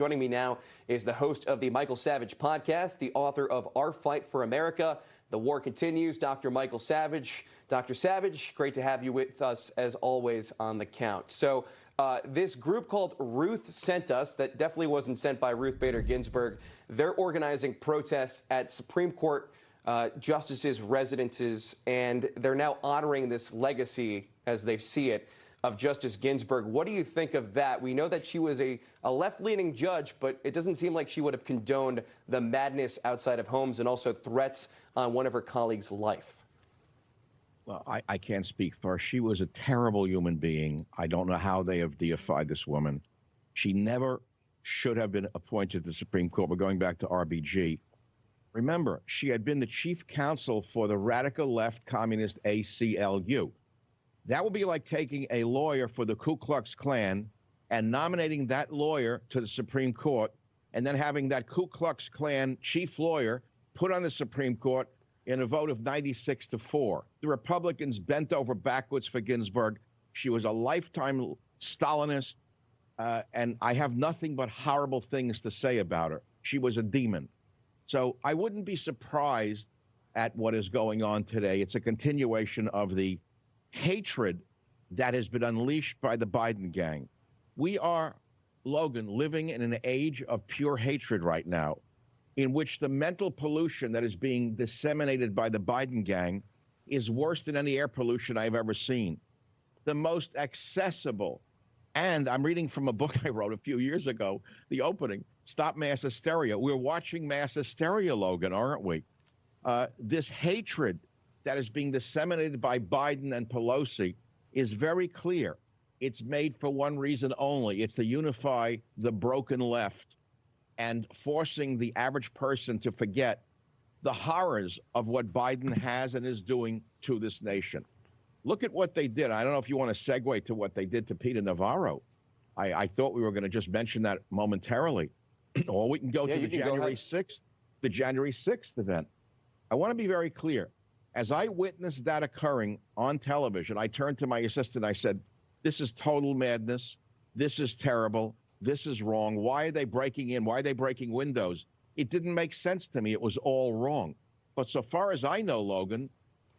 Joining me now is the host of the Michael Savage podcast, the author of Our Fight for America, The War Continues, Dr. Michael Savage. Dr. Savage, great to have you with us, as always, on the count. So this group called Ruth Sent Us, that definitely wasn't sent by Ruth Bader Ginsburg, they're organizing protests at Supreme Court justices' residences, and they're now honoring this legacy, as they see it, of Justice Ginsburg. What do you think of that? We know that she was a left-leaning judge, but it doesn't seem like she would have condoned the madness outside of homes and also threats on one of her colleagues' life. Well, I can't speak for her. She was a terrible human being. I don't know how they have deified this woman. She never should have been appointed to the Supreme Court. We're going back to RBG. Remember, she had been the chief counsel for the radical left communist ACLU. That would be like taking a lawyer for the Ku Klux Klan and nominating that lawyer to the Supreme Court and then having that Ku Klux Klan chief lawyer put on the Supreme Court in a vote of 96-4. The Republicans bent over backwards for Ginsburg. She was a lifetime Stalinist, and I have nothing but horrible things to say about her. She was a demon. So I wouldn't be surprised at what is going on today. It's a continuation of the hatred that has been unleashed by the Biden gang. We are, Logan, living in an age of pure hatred right now, in which the mental pollution that is being disseminated by the Biden gang is worse than any air pollution I've ever seen. The most accessible, and I'm reading from a book I wrote a few years ago, the opening, Stop Mass Hysteria. We're watching mass hysteria, Logan, aren't we? This hatred that is being disseminated by Biden and Pelosi is very clear. It's made for one reason only. It's to unify the broken left and forcing the average person to forget the horrors of what Biden has and is doing to this nation. Look at what they did. I don't know if you want to segue to what they did to Peter Navarro. I thought we were going to just mention that momentarily. Or we can go to the January 6th event. I want to be very clear. As I witnessed that occurring on television, I turned to my assistant. I said, this is total madness. This is terrible. This is wrong. Why are they breaking in? Why are they breaking windows? It didn't make sense to me. It was all wrong. But so far as I know, Logan,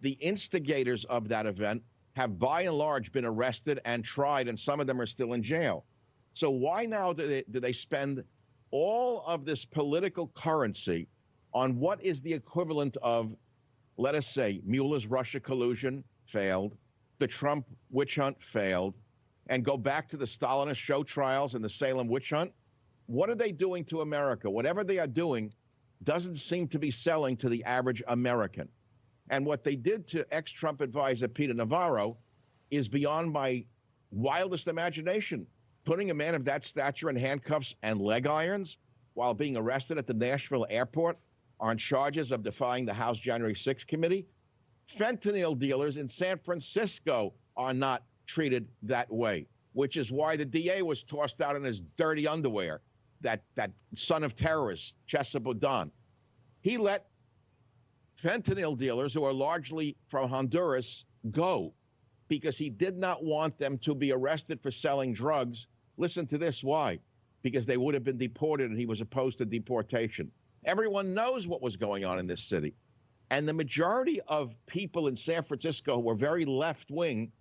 the instigators of that event have by and large been arrested and tried, and some of them are still in jail. So why now do they spend all of this political currency on what is the equivalent of, let us say, Mueller's Russia collusion failed, the Trump witch hunt failed, and go back to the Stalinist show trials and the Salem witch hunt? What are they doing to America? Whatever they are doing doesn't seem to be selling to the average American. And what they did to ex-Trump advisor Peter Navarro is beyond my wildest imagination. Putting a man of that stature in handcuffs and leg irons while being arrested at the Nashville airport on charges of defying the House January 6th committee. Fentanyl dealers in San Francisco are not treated that way, which is why the DA was tossed out in his dirty underwear, that son of terrorists, Chesa Boudin. He let fentanyl dealers, who are largely from Honduras, go because he did not want them to be arrested for selling drugs. Listen to this, why? Because they would have been deported, and he was opposed to deportation. Everyone knows what was going on in this city. And the majority of people in San Francisco who were very left-wing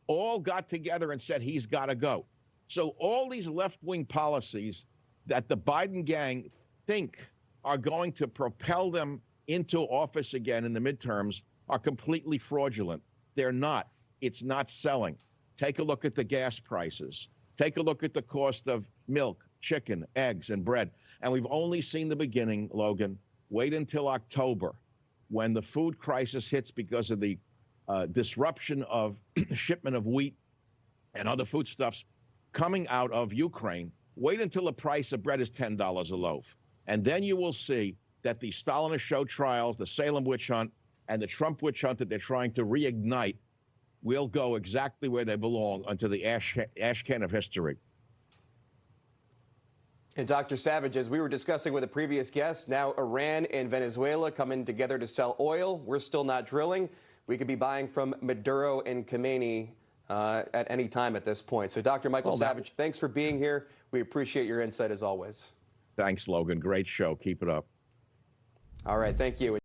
all got together and said he's got to go. So all these left-wing policies that the Biden gang think are going to propel them into office again in the midterms are completely fraudulent. They're not. It's not selling. Take a look at the gas prices. Take a look at the cost of milk, chicken, eggs, and bread. And we've only seen the beginning, Logan. Wait until October, when the food crisis hits because of the disruption of shipment of wheat and other foodstuffs coming out of Ukraine. Wait until the price of bread is $10 a loaf. And then you will see that the Stalinist show trials, the Salem witch hunt, and the Trump witch hunt that they're trying to reignite will go exactly where they belong, onto the ash can of history. And Dr. Savage, as we were discussing with a previous guest, now Iran and Venezuela coming together to sell oil. We're still not drilling. We could be buying from Maduro and Khomeini at any time at this point. So, Dr. Michael Well, Savage, thanks for being here. We appreciate your insight as always. Thanks, Logan. Great show. Keep it up. All right, thank you.